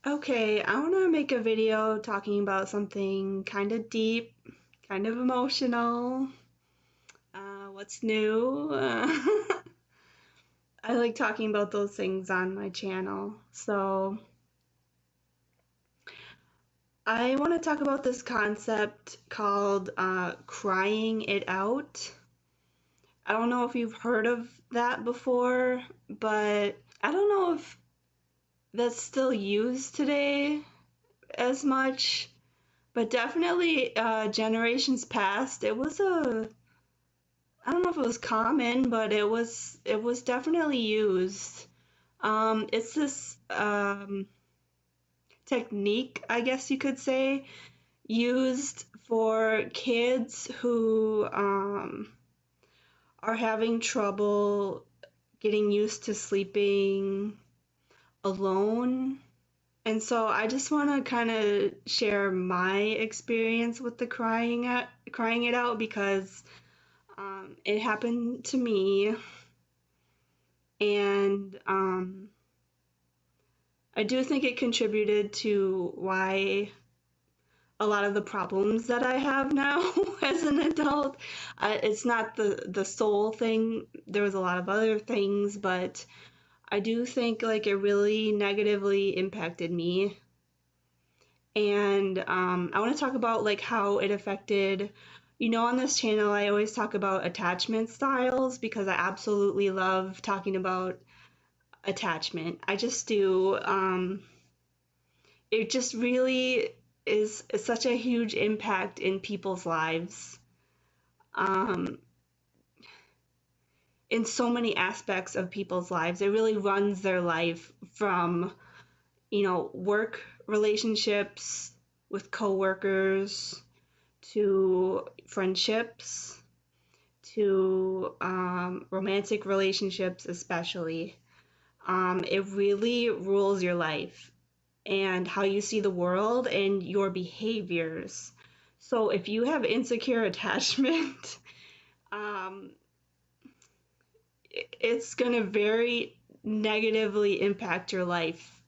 Okay, I want to make a video talking about something kind of deep, kind of emotional. What's new? I like talking about those things on my channel. So, I want to talk about this concept called crying it out. I don't know if you've heard of that before, but I don't know if that's still used today as much. But definitely, generations past, it was I don't know if it was common, but it was definitely used. It's this technique, I guess you could say, used for kids who are having trouble getting used to sleeping alone. And so I just want to kind of share my experience with the crying it out because it happened to me, and I do think it contributed to why a lot of the problems that I have now as an adult. It's not the sole thing. There was a lot of other things, but I do think like it really negatively impacted me. And I want to talk about like how it affected. On this channel, I always talk about attachment styles because I absolutely love talking about attachment. I just do. It just really is such a huge impact in people's lives, um, in so many aspects of people's lives. It really runs their life from, work relationships with coworkers to friendships to romantic relationships, especially. It really rules your life and how you see the world and your behaviors. So if you have insecure attachment, um, it's going to very negatively impact your life.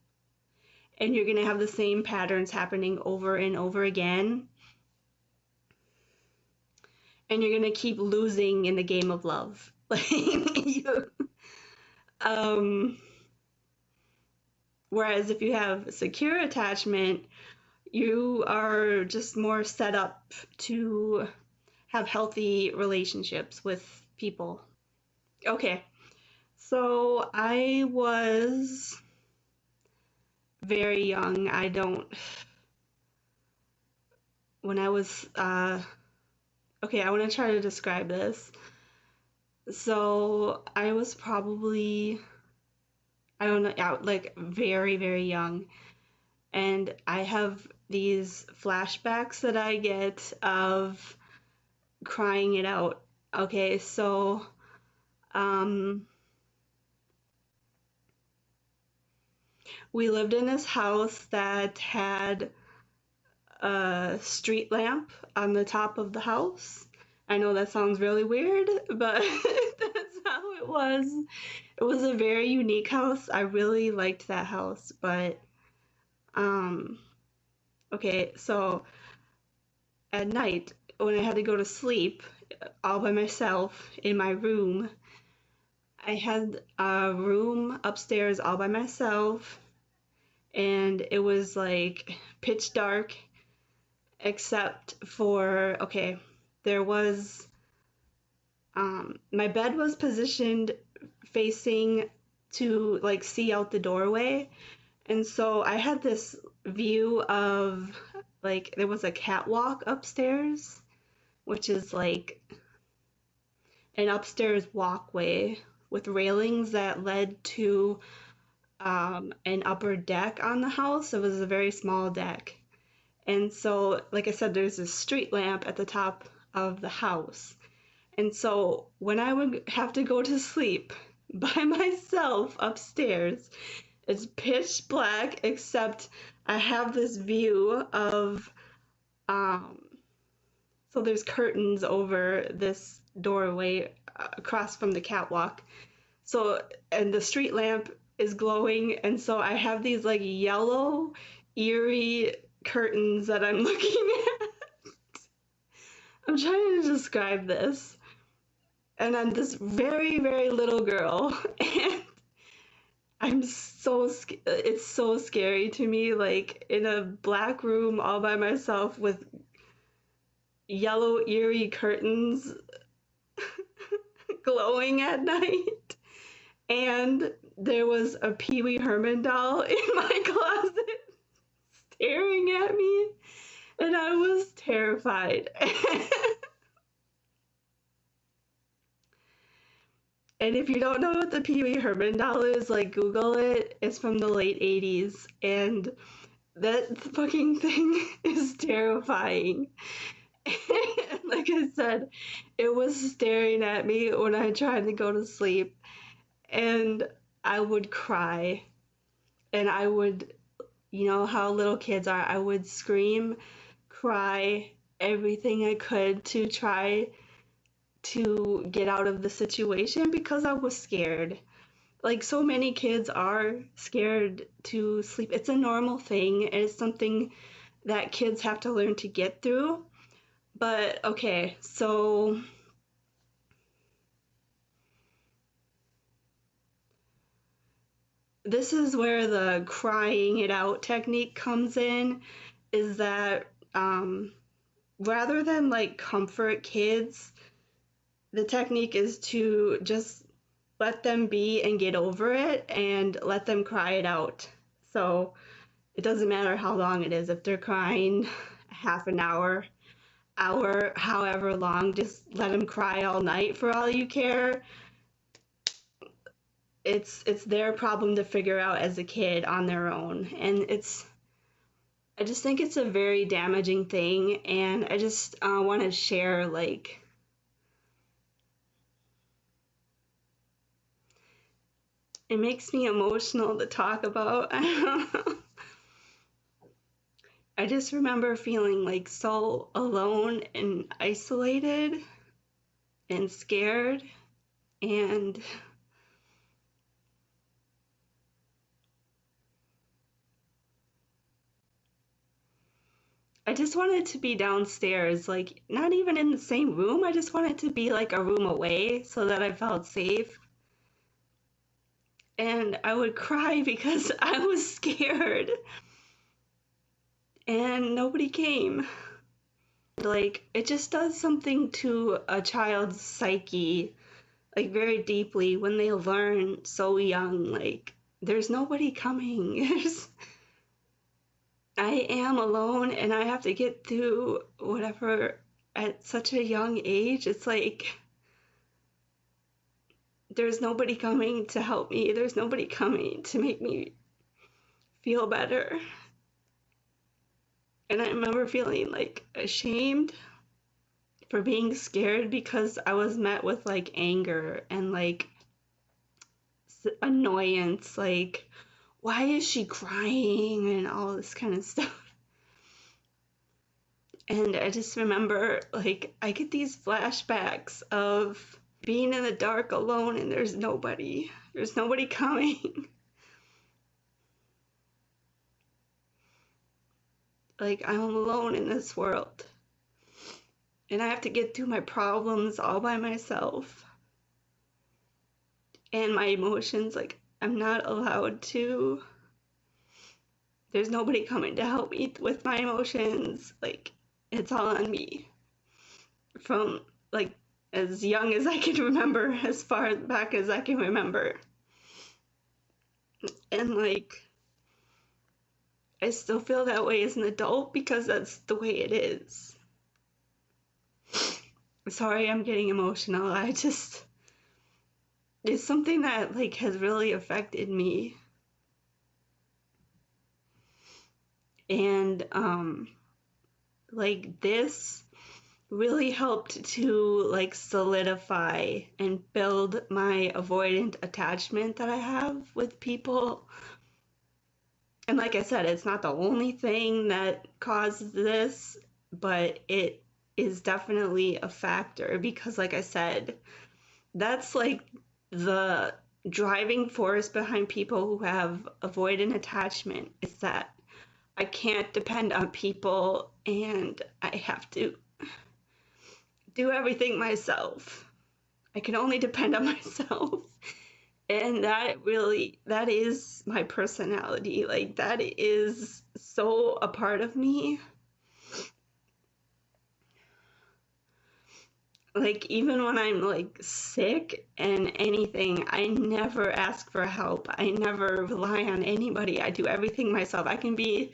And you're going to have the same patterns happening over and over again. And you're going to keep losing in the game of love. um, Whereas if you have secure attachment, you are just more set up to have healthy relationships with people. Okay, so I was very young. When I was, okay, I want to try to describe this. So I was probably, I don't know, yeah, like very, very young. And I have these flashbacks that I get of crying it out. Okay, so um, we lived in this house that had a street lamp on the top of the house. I know that sounds really weird, but that's how it was. It was a very unique house. I really liked that house, but um okay, so at night when I had to go to sleep all by myself in my room, I had a room upstairs all by myself, and it was like pitch dark except for, okay, there was, my bed was positioned facing to like see out the doorway. And so I had this view of like there was a catwalk upstairs, which is like an upstairs walkway with railings that led to an upper deck on the house. It was a very small deck. And so, like I said, there's a street lamp at the top of the house. And so, when I would have to go to sleep by myself upstairs, it's pitch black, except I have this view of, um, so there's curtains over this doorway across from the catwalk. So, and the street lamp is glowing, and so I have these like yellow, eerie curtains that I'm looking at. I'm trying to describe this. And I'm this very, very little girl, and it's so scary to me, like in a black room all by myself with yellow, eerie curtains glowing at night. And there was a Pee Wee Herman doll in my closet staring at me, and I was terrified. And if you don't know what the Pee Wee Herman doll is, like Google it. It's from the late 80s, and that fucking thing is terrifying. And like I said, it was staring at me when I tried to go to sleep, and I would cry, and I would, you know how little kids are, I would scream, cry, everything I could to try to get out of the situation because I was scared. Like so many kids are scared to sleep. It's a normal thing, and it's something that kids have to learn to get through. But okay, so this is where the crying it out technique comes in, is that rather than like comfort kids, the technique is to just let them be and get over it and let them cry it out. So it doesn't matter how long it is. If they're crying half an hour, however long, just let them cry all night for all you care. It's their problem to figure out as a kid on their own. And I just think it's a very damaging thing, and I just want to share like it makes me emotional to talk about. I don't know. I just remember feeling like so alone and isolated and scared, and I just wanted to be downstairs, like not even in the same room. I just wanted to be like a room away so that I felt safe. And I would cry because I was scared and nobody came. Like, it just does something to a child's psyche, like very deeply when they learn so young, like, there's nobody coming. I am alone and I have to get through whatever at such a young age. It's like, there's nobody coming to help me. There's nobody coming to make me feel better. And I remember feeling like ashamed for being scared because I was met with like anger and like annoyance, like, why is she crying and all this kind of stuff. And I just remember like I get these flashbacks of being in the dark alone and there's nobody coming. Like I'm alone in this world and I have to get through my problems all by myself. And my emotions, like I'm not allowed to, there's nobody coming to help me with my emotions. Like it's all on me from like as young as I can remember, as far back as I can remember. And like I still feel that way as an adult because that's the way it is. Sorry, I'm getting emotional. It's something that like has really affected me. And like this really helped to like solidify and build my avoidant attachment that I have with people. And like I said, it's not the only thing that causes this, but it is definitely a factor because like I said, that's like the driving force behind people who have avoidant attachment is that I can't depend on people and I have to do everything myself. I can only depend on myself. And that is my personality. Like, that is so a part of me. Like, even when I'm like sick and anything, I never ask for help. I never rely on anybody. I do everything myself. I can be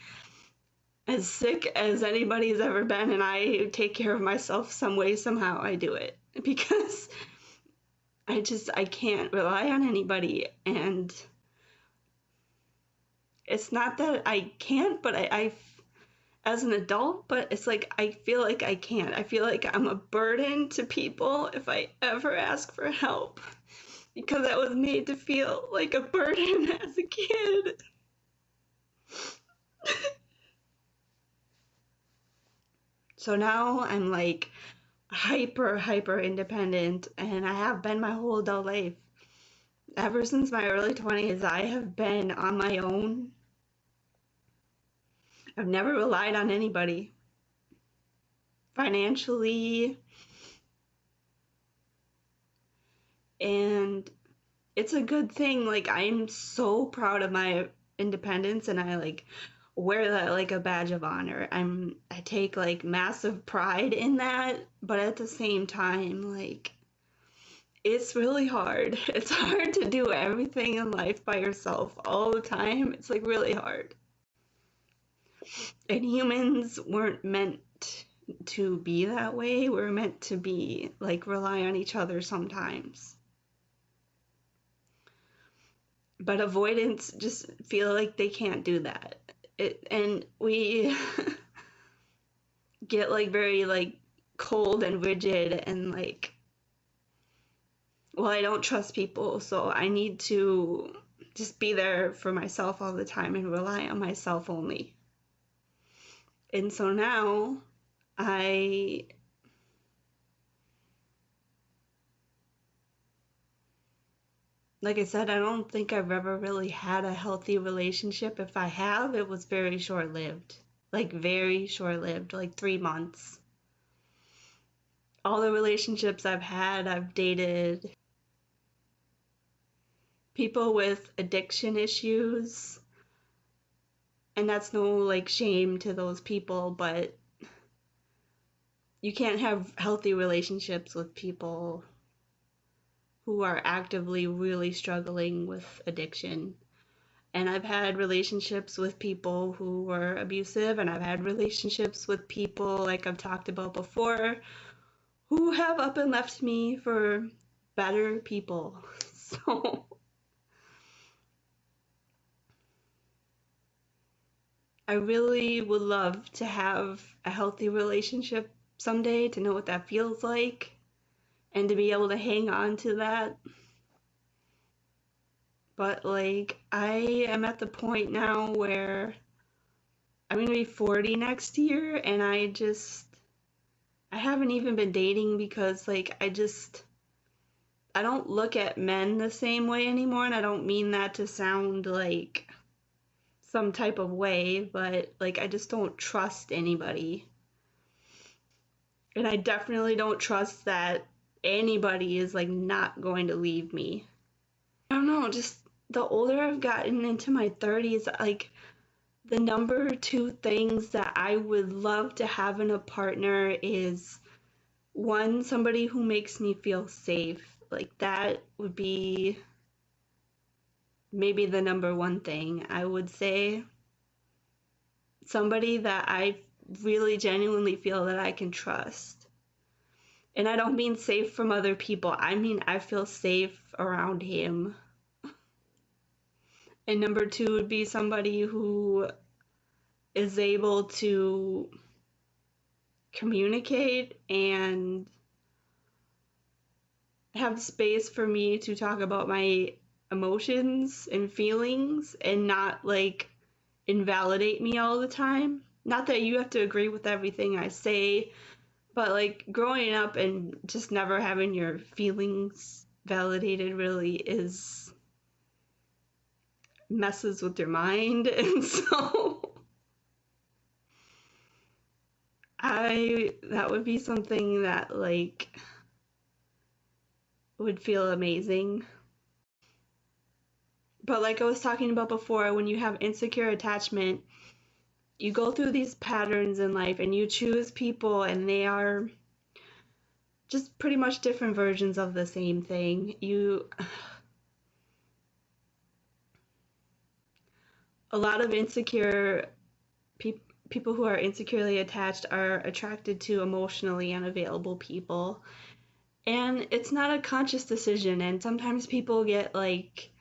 as sick as anybody's ever been, and I take care of myself some way, somehow. I do it because I can't rely on anybody. And it's not that I can't, but I as an adult, but it's like I feel like I can't. I feel like I'm a burden to people if I ever ask for help because I was made to feel like a burden as a kid. So now I'm like hyper independent, and I have been my whole adult life. Ever since my early 20s, I have been on my own. I've never relied on anybody financially, and it's a good thing. Like, I'm so proud of my independence, and I like wear that like a badge of honor. I take like massive pride in that, but at the same time, like, it's really hard. It's hard to do everything in life by yourself all the time. It's like really hard. And humans weren't meant to be that way. We're meant to be like rely on each other sometimes. But avoidance just feel like they can't do that. And we get like very like cold and rigid and like, well, I don't trust people, so I need to just be there for myself all the time and rely on myself only. And so now I like I said, I don't think I've ever really had a healthy relationship. If I have, it was very short-lived. Like very short-lived, like 3 months. All the relationships I've had, I've dated people with addiction issues, and that's no like shame to those people, but you can't have healthy relationships with people who are actively really struggling with addiction. And I've had relationships with people who were abusive, and I've had relationships with people, like I've talked about before, who have up and left me for better people. So I really would love to have a healthy relationship someday, to know what that feels like, and to be able to hang on to that. But like, I am at the point now where I'm gonna be 40 next year, and I haven't even been dating because like I don't look at men the same way anymore, and I don't mean that to sound like some type of way, but like I just don't trust anybody. And I definitely don't trust that anybody is like not going to leave me. I don't know, just the older I've gotten into my 30s, like the number two things that I would love to have in a partner is one, somebody who makes me feel safe. Like that would be maybe the number one thing I would say. Somebody that I really genuinely feel that I can trust. And I don't mean safe from other people. I mean I feel safe around him. And number two would be somebody who is able to communicate and have space for me to talk about my emotions and feelings and not like invalidate me all the time. Not that you have to agree with everything I say, but like growing up and just never having your feelings validated really is messes with your mind. And so that would be something that like would feel amazing. But like I was talking about before, when you have insecure attachment, you go through these patterns in life and you choose people and they are just pretty much different versions of the same thing. A lot of people who are insecurely attached are attracted to emotionally unavailable people. And it's not a conscious decision, and sometimes people get like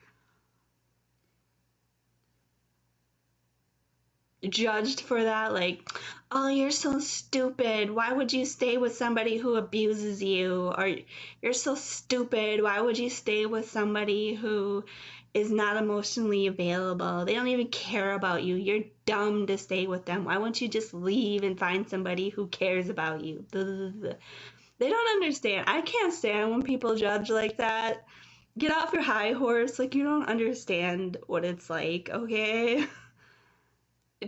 judged for that, like, oh, you're so stupid, why would you stay with somebody who abuses you? Or you're so stupid, why would you stay with somebody who is not emotionally available? They don't even care about you. You're dumb to stay with them. Why won't you just leave and find somebody who cares about you? They don't understand. I can't stand when people judge like that. Get off your high horse. Like, you don't understand what it's like, okay?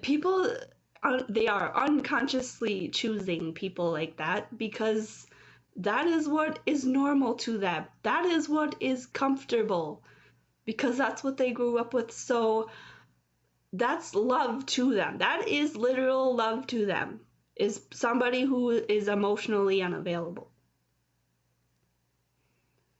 People, they are unconsciously choosing people like that because that is what is normal to them. That is what is comfortable because that's what they grew up with. So that's love to them. That is literal love to them, is somebody who is emotionally unavailable.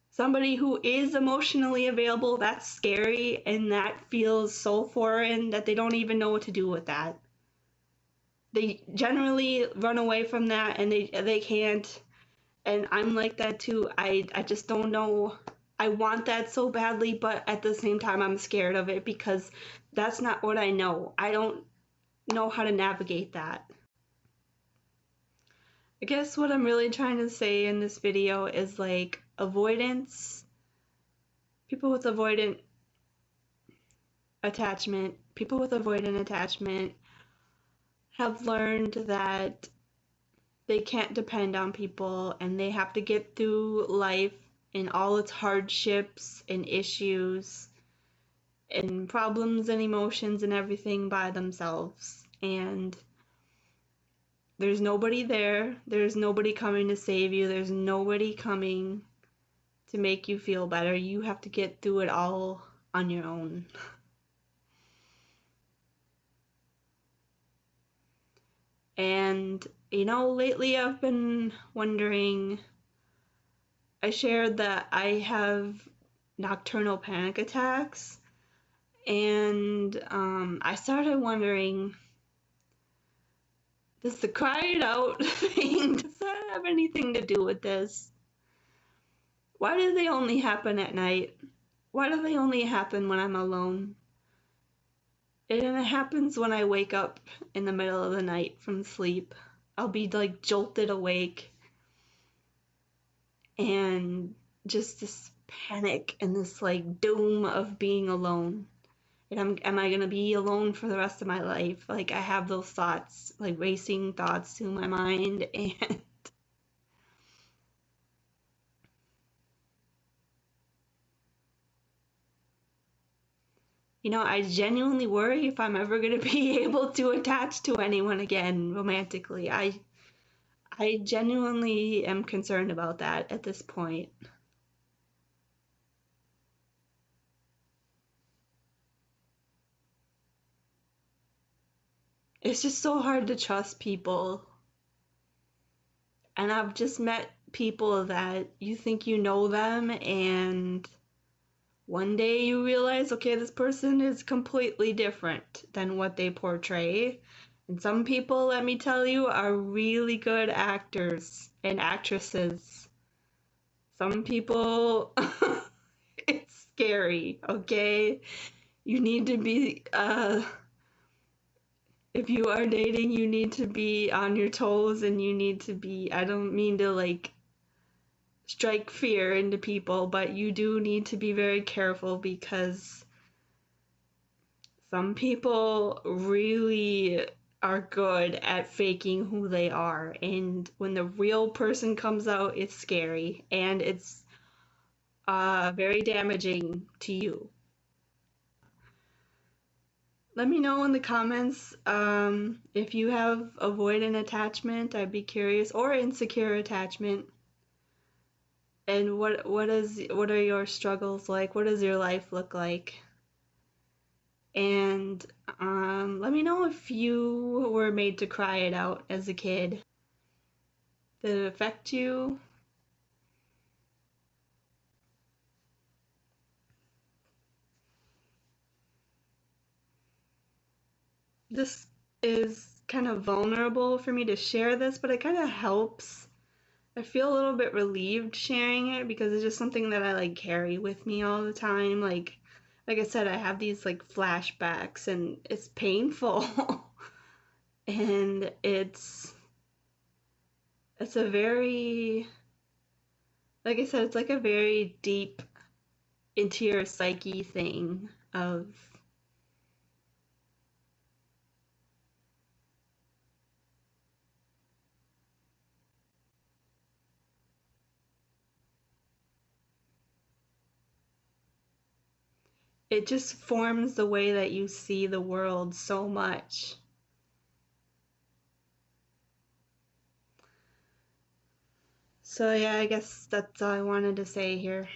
Somebody who is emotionally available, that's scary, and that feels so foreign that they don't even know what to do with that. They generally run away from that and they can't. And I'm like that too. I just don't know. I want that so badly, but at the same time I'm scared of it because that's not what I know. I don't know how to navigate that. I guess what I'm really trying to say in this video is like avoidance. People with avoidant people with avoidant attachment have learned that they can't depend on people and they have to get through life and all its hardships and issues and problems and emotions and everything by themselves. And there's nobody there. There's nobody coming to save you. There's nobody coming to make you feel better. You have to get through it all on your own. And, lately I've been wondering. I shared that I have nocturnal panic attacks, and I started wondering, does the cry it out thing, does that have anything to do with this? Why do they only happen at night? Why do they only happen when I'm alone? And it happens when I wake up in the middle of the night from sleep. I'll be like jolted awake and just this panic and this like doom of being alone. And am I gonna be alone for the rest of my life? Like I have those thoughts, like racing thoughts through my mind, and I genuinely worry if I'm ever gonna be able to attach to anyone again romantically. I genuinely am concerned about that at this point. It's just so hard to trust people. And I've just met people that you think you know them, and one day you realize, okay, this person is completely different than what they portray. And some people, let me tell you, are really good actors and actresses. Some people, it's scary, okay? You need to be, if you are dating, you need to be on your toes and you need to be, I don't mean to like strike fear into people, but you do need to be very careful because some people really are good at faking who they are, and when the real person comes out, it's scary and it's very damaging to you. Let me know in the comments if you have avoidant attachment. I'd be curious, or insecure attachment. And what are your struggles like? What does your life look like? And let me know if you were made to cry it out as a kid. Did it affect you? This is kind of vulnerable for me to share this, but it kind of helps. I feel a little bit relieved sharing it because it's just something that I like carry with me all the time. Like I said, I have these like flashbacks and it's painful. And it's a very, like I said, it's like a very deep into your psyche thing of it just forms the way that you see the world so much. So yeah, I guess that's all I wanted to say here.